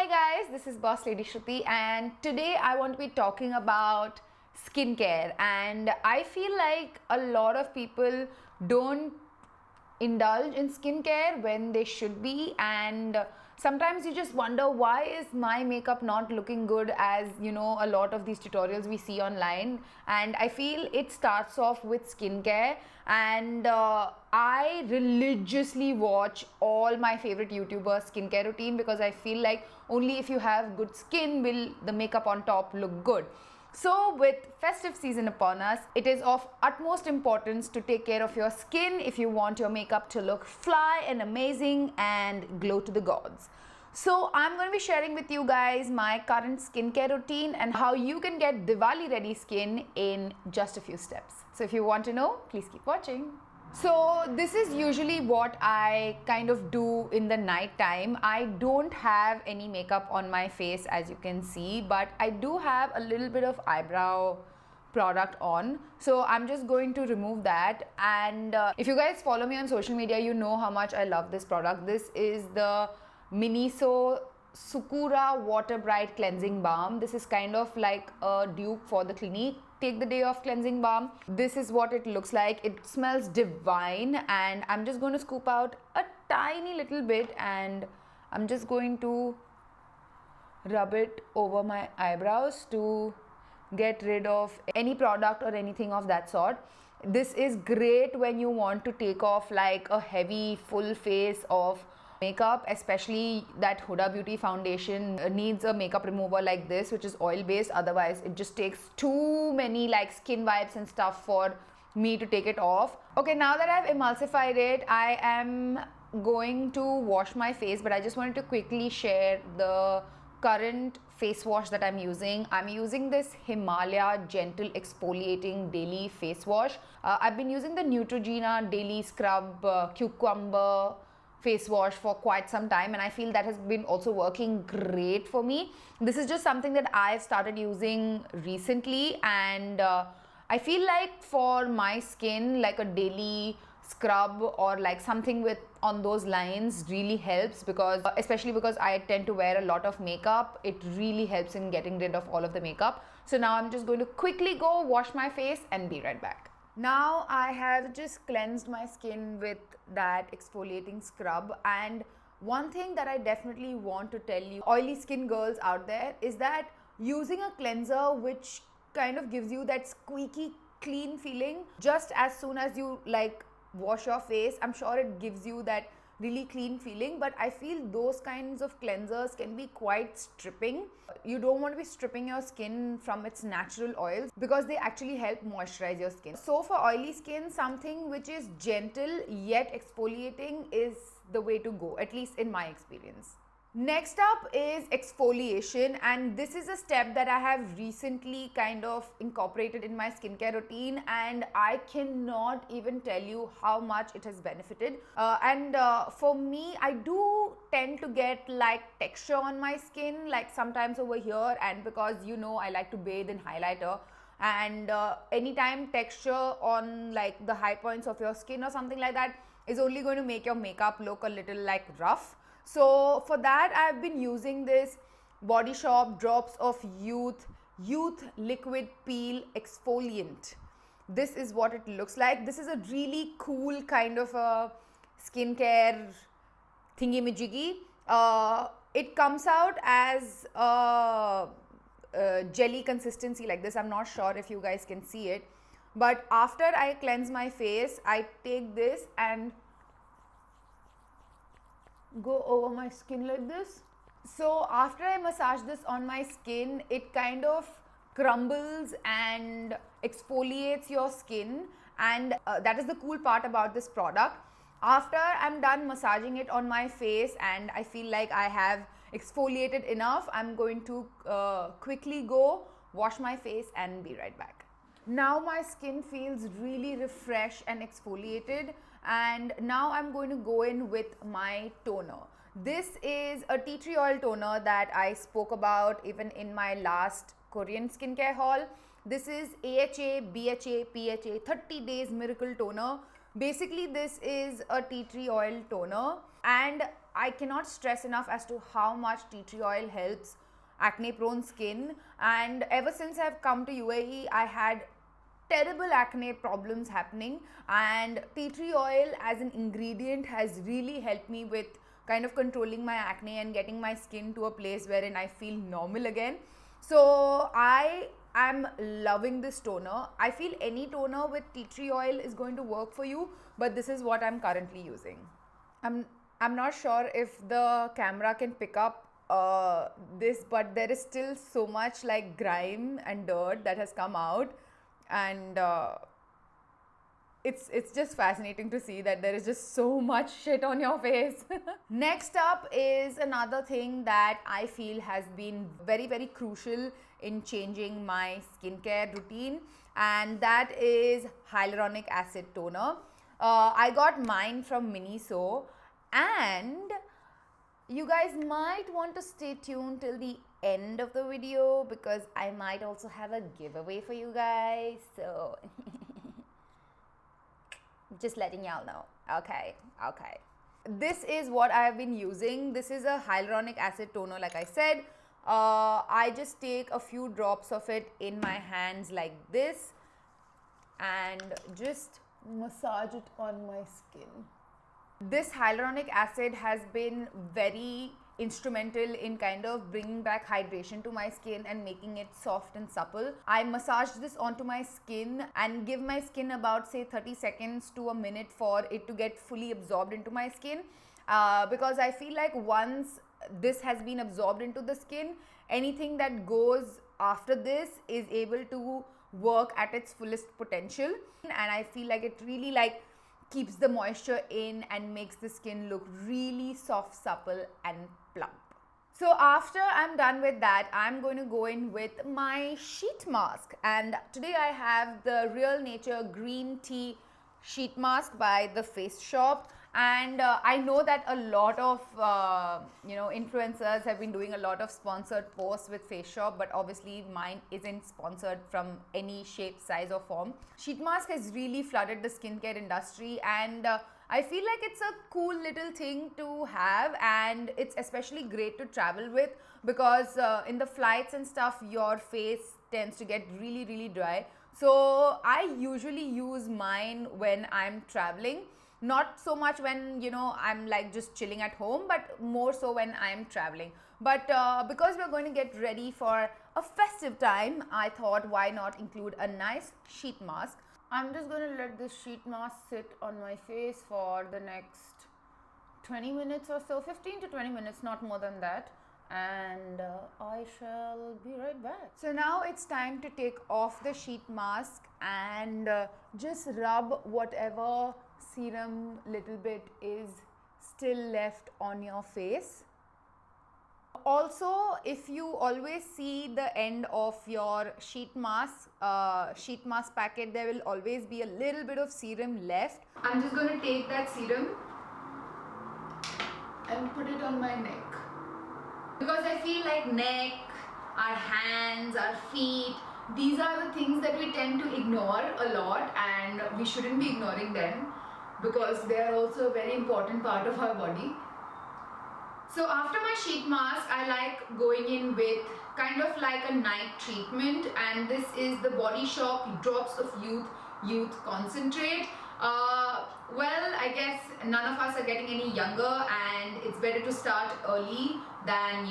guys, this is Bosslady Shruti and today I want to be talking about skincare, and I feel like a lot of people don't indulge in skincare when they should be, and sometimes you just wonder, why is my makeup not looking good, as you know, a lot of these tutorials we see online. And I feel it starts off with skincare, and I religiously watch all my favorite YouTubers skincare routine, because I feel like only if you have good skin will the makeup on top look good. So with festive season upon us, it is of utmost importance to take care of your skin if you want your makeup to look fly and amazing and glow to the gods. So I'm going to be sharing with you guys my current skincare routine and how you can get Diwali ready skin in just a few steps. So if you want to know, please keep watching. So this is usually what I kind of do in the night time. I don't have any makeup on my face, as you can see, but I do have a little bit of eyebrow product on, so I'm just going to remove that. And if you guys follow me on social media, you know how much I love this product. This is the MINISO SAKURA Water Bright Cleansing Balm. This is kind of like a dupe for the Clinique Take the Day Off Cleansing Balm. This is what it looks like. It smells divine, and I'm just going to scoop out a tiny little bit and I'm just going to rub it over my eyebrows to get rid of any product or anything of that sort. This is great when you want to take off like a heavy full face of makeup, especially that Huda Beauty foundation needs a makeup remover like this, which is oil based. Otherwise it just takes too many like skin wipes and stuff for me to take it off. Okay, now that I've emulsified it, I am going to wash my face, but I just wanted to quickly share the current face wash that I'm using. I'm using this Himalaya Gentle Exfoliating Daily Face Wash. I've been using the Neutrogena Daily Scrub Cucumber face wash for quite some time, and I feel that has been also working great for me. This is just something that I've started using recently, and I feel like for my skin, like a daily scrub or like something with on those lines really helps, because especially because I tend to wear a lot of makeup, it really helps in getting rid of all of the makeup. So now I'm just going to quickly go wash my face and be right back. Now I have just cleansed my skin with that exfoliating scrub, and one thing that I definitely want to tell you oily skin girls out there is that using a cleanser which kind of gives you that squeaky clean feeling just as soon as you like wash your face, I'm sure it gives you that really clean feeling, but I feel those kinds of cleansers can be quite stripping. You don't want to be stripping your skin from its natural oils, because they actually help moisturize your skin. So for oily skin, something which is gentle yet exfoliating is the way to go, at least in my experience. Next up is exfoliation, and this is a step that I have recently kind of incorporated in my skincare routine, and I cannot even tell you how much it has benefited. For me, I do tend to get like texture on my skin, like sometimes over here, and because you know I like to bathe in highlighter, and anytime texture on like the high points of your skin or something like that is only going to make your makeup look a little like rough. So for that, I've been using this Body Shop Drops of Youth Liquid Peel Exfoliant. This is what it looks like. This is a really cool kind of a skincare thingy-majiggy. It comes out as a jelly consistency like this. I'm not sure if you guys can see it. But after I cleanse my face, I take this and go over my skin like this. So after I massage this on my skin, it kind of crumbles and exfoliates your skin, and that is the cool part about this product. After I'm done massaging it on my face and I feel like I have exfoliated enough, I'm going to quickly go wash my face and be right back. Now my skin feels really refreshed and exfoliated, and now I'm going to go in with my toner. This is a tea tree oil toner that I spoke about even in my last Korean skincare haul. This is AHA, BHA, PHA 30 days miracle toner. Basically this is a tea tree oil toner, and I cannot stress enough as to how much tea tree oil helps acne prone skin. And ever since I've come to UAE, I had terrible acne problems happening, and tea tree oil as an ingredient has really helped me with kind of controlling my acne and getting my skin to a place wherein I feel normal again. So I am loving this toner. I feel any toner with tea tree oil is going to work for you, but this is what I'm currently using. I'm not sure if the camera can pick up this, but there is still so much like grime and dirt that has come out, and it's just fascinating to see that there is just so much shit on your face. Next up is another thing that I feel has been very, very crucial in changing my skincare routine, and that is hyaluronic acid toner. I got mine from MINISO, and you guys might want to stay tuned till the end of the video because I might also have a giveaway for you guys. So just letting y'all know. Okay. This is what I have been using. This is a hyaluronic acid toner, like I said. I just take a few drops of it in my hands like this and just massage it on my skin. This hyaluronic acid has been very instrumental in kind of bringing back hydration to my skin and making it soft and supple. I massage this onto my skin and give my skin about say 30 seconds to a minute for it to get fully absorbed into my skin, because I feel like once this has been absorbed into the skin, anything that goes after this is able to work at its fullest potential, and I feel like it really like keeps the moisture in and makes the skin look really soft, supple and plump. So after I'm done with that, I'm going to go in with my sheet mask, and today I have the Real Nature Green Tea Sheet Mask by The Face Shop. And I know that a lot of influencers have been doing a lot of sponsored posts with Face Shop, but obviously mine isn't sponsored from any shape, size or form. Sheet mask has really flooded the skincare industry, and I feel like it's a cool little thing to have, and it's especially great to travel with because in the flights and stuff your face tends to get really, really dry. So I usually use mine when I'm traveling. Not so much when I'm like just chilling at home, but more so when I'm traveling. But because we're going to get ready for a festive time, I thought why not include a nice sheet mask. I'm just going to let this sheet mask sit on my face for the next 20 minutes or so, 15 to 20 minutes, not more than that. And I shall be right back. So now it's time to take off the sheet mask and just rub whatever serum little bit is still left on your face. Also, if you always see the end of your sheet mask packet, there will always be a little bit of serum left. I'm just going to take that serum and put it on my neck. Because I feel like neck, our hands, our feet, these are the things that we tend to ignore a lot, and we shouldn't be ignoring them because they are also a very important part of our body. So after my sheet mask, I like going in with kind of like a night treatment, and this is the Body Shop Drops of Youth Concentrate. Well, I guess none of us are getting any younger, and it's better to start early than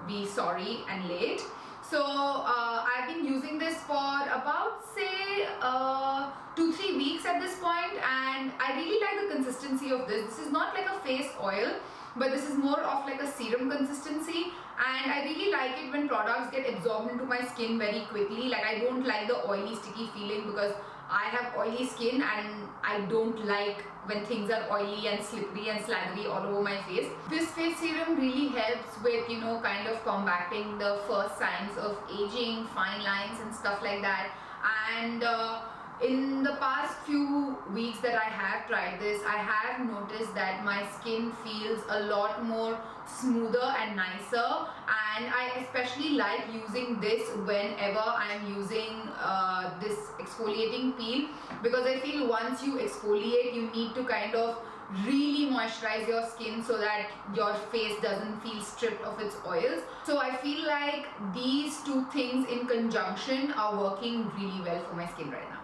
be sorry and late. So I've been using this for about say 2-3 weeks at this point, and I really like the consistency of this. This is not like a face oil, but this is more of like a serum consistency, and I really like it when products get absorbed into my skin very quickly. Like, I don't like the oily sticky feeling because I have oily skin and I don't like when things are oily and slippery and slaggery all over my face. This face serum really helps with kind of combating the first signs of aging, fine lines and stuff like that. And in the past few weeks that I have tried this, I have noticed that my skin feels a lot more smoother and nicer, and I especially like using this whenever I'm using this exfoliating peel, because I feel once you exfoliate, you need to kind of really moisturize your skin so that your face doesn't feel stripped of its oils. So I feel like these two things in conjunction are working really well for my skin right now.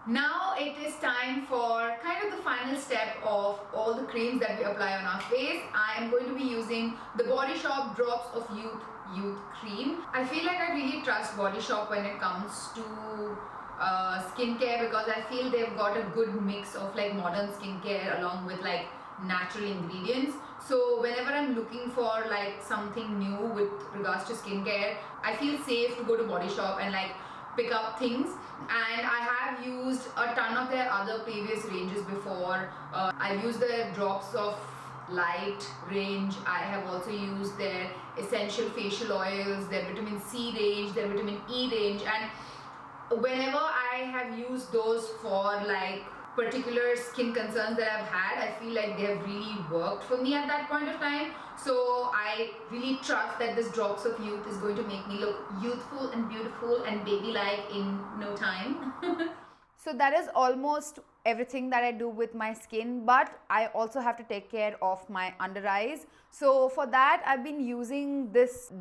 Now it is time for kind of the final step of all the creams that we apply on our face. I am going to be using the Body Shop Drops of Youth Cream. I feel like I really trust Body Shop when it comes to skincare, because I feel they've got a good mix of like modern skincare along with like natural ingredients. So whenever I'm looking for like something new with regards to skincare, I feel safe to go to Body Shop and like pick up things. And I have used a ton of their other previous ranges before. I've used their Drops of Light range. I have also used their essential facial oils, their vitamin C range, their vitamin E range, and whenever I have used those for like particular skin concerns that I've had, I feel like they have really worked for me at that point of time. So I really trust that this Drops of Youth is going to make me look youthful and beautiful and baby-like in no time. So that is almost everything that I do with my skin, but I also have to take care of my under eyes. So for that, I've been using this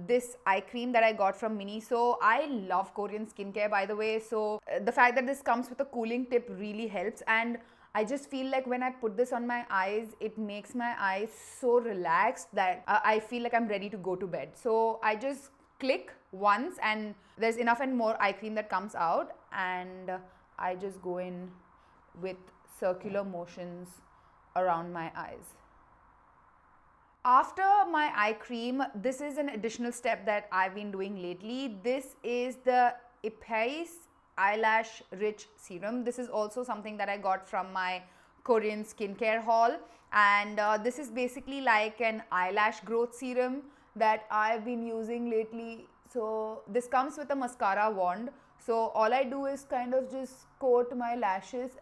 eye cream that I got from MINISO. I love Korean skincare, by the way, so the fact that this comes with a cooling tip really helps, and I just feel like when I put this on my eyes, it makes my eyes so relaxed that I feel like I'm ready to go to bed. So I just click once and there's enough and more eye cream that comes out, and I just go in with circular motions around my eyes. After my eye cream, this is an additional step that I've been doing lately. This is the EPAIS Eyelash Rich Serum. This is also something that I got from my Korean skincare haul, and this is basically like an eyelash growth serum that I've been using lately. So this comes with a mascara wand. So all I do is kind of just coat my lashes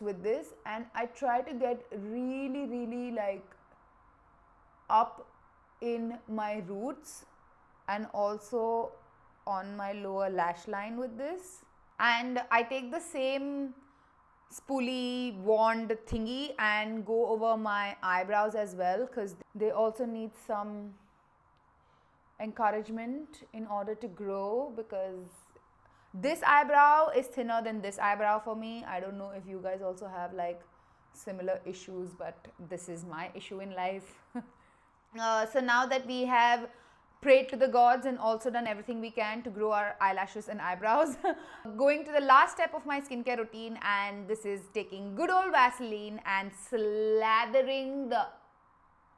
with this, and I try to get really like up in my roots and also on my lower lash line with this. And I take the same spoolie wand thingy and go over my eyebrows as well, because they also need some encouragement in order to grow, because this eyebrow is thinner than this eyebrow for me. I don't know if you guys also have like similar issues, but this is my issue in life. So now that we have prayed to the gods and also done everything we can to grow our eyelashes and eyebrows, going to the last step of my skincare routine, and this is taking good old Vaseline and slathering the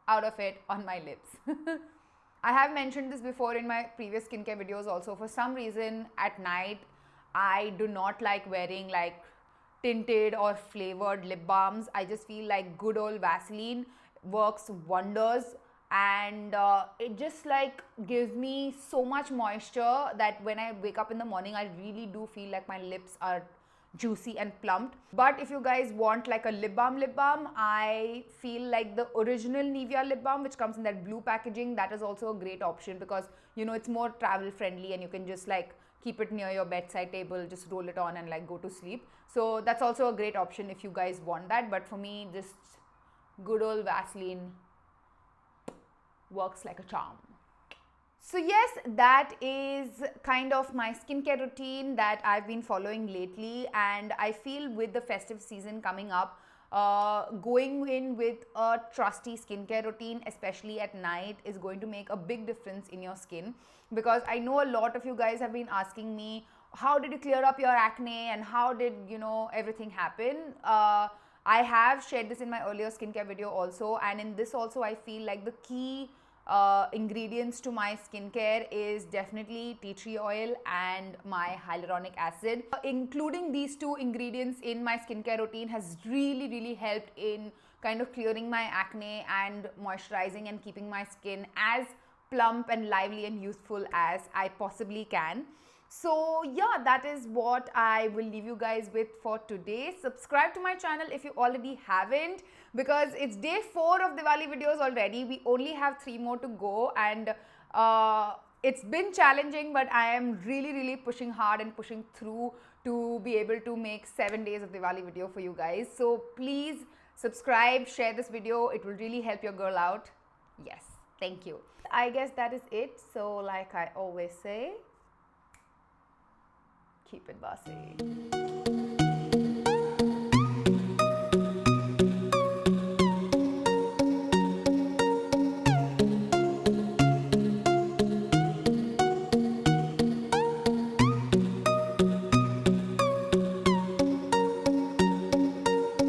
out of it on my lips. I have mentioned this before in my previous skincare videos also. For some reason at night, I do not like wearing like tinted or flavored lip balms. I just feel like good old Vaseline works wonders, and it just like gives me so much moisture that when I wake up in the morning, I really do feel like my lips are juicy and plumped. But if you guys want like a lip balm, I feel like the original Nivea lip balm, which comes in that blue packaging, that is also a great option, because you know it's more travel friendly and you can just like keep it near your bedside table, just roll it on and like go to sleep. So that's also a great option if you guys want that. But for me, just good old Vaseline works like a charm. So yes, that is kind of my skincare routine that I've been following lately, and I feel with the festive season coming up, going in with a trusty skincare routine, especially at night, is going to make a big difference in your skin, because I know a lot of you guys have been asking me, how did you clear up your acne and how did, you know, everything happen? I have shared this in my earlier skincare video also, and in this also I feel like the key ingredients to my skincare is definitely tea tree oil and my hyaluronic acid. Including these two ingredients in my skincare routine has really helped in kind of clearing my acne and moisturizing and keeping my skin as plump and lively and youthful as I possibly can. So yeah, that is what I will leave you guys with for today. Subscribe to my channel if you already haven't, because it's day 4 of Diwali videos already. We only have 3 more to go, and it's been challenging, but I am really pushing hard and pushing through to be able to make 7 days of Diwali video for you guys. So please subscribe, share this video. It will really help your girl out. Yes, thank you. I guess that is it. So like I always say, keep it bossy.